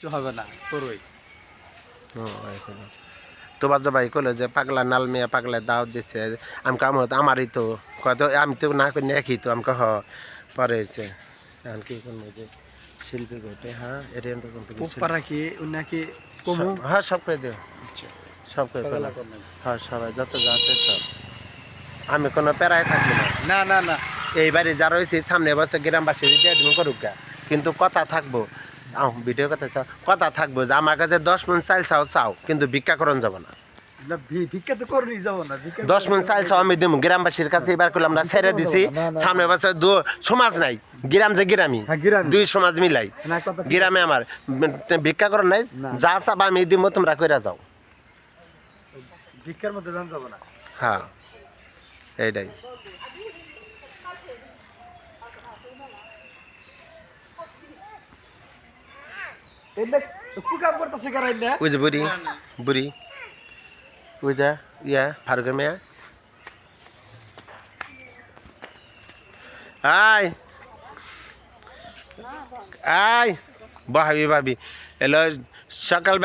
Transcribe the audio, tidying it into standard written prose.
কিচ্ছু হবে না করোই তোমার জবাই করলো যে পাগলা নাল মেয়ে পাগলা দাওয়াত দিচ্ছে আমি কাম হতো আমারই তো কত আমি তো না করি একই তো আমাকে পরে হয়েছে এখন কি করবো যে শিল্পী ঘটে হ্যাঁ এরিয়ান পর্যন্ত পারা কি নাকি কমু হ্যাঁ সব করে দেও সব করে পেলাম হ্যাঁ সবাই যত যা আছে সব আমি কোনো প্যারায় থাকবো না না না না এইবারে যা রয়েছে সামনে বছর গ্রামবাসী দিয়ে দিব করুক কিন্তু কথা থাকবো ভিডিও কথা থাকবো যে আমার কাছে 10 মণ চাল চাও কিন্তু ভিক্ষা করণ যাব না ভিক্ষা তো করে যাব না 10 মণ চাল চাও আমি দিব গ্রামবাসীর কাছে এবার করলাম আমরা ছেড়ে দিছি সামনে বছর সমাজ নাই গ্রাম যে গ্রামই দুই সমাজ মিলাই গ্রামে আমার ভিক্ষা করণ নাই যা চাবা আমি দিব তোমরা কইরা যাও ভিক্ষার মধ্যে দাম যাব না হ্যাঁ এইটাই ওই যে বুড়ি বুড়ি ওই যা ইয়া ফারুকের মেয়া আয় আয় ভাবি এলো সকালবেলা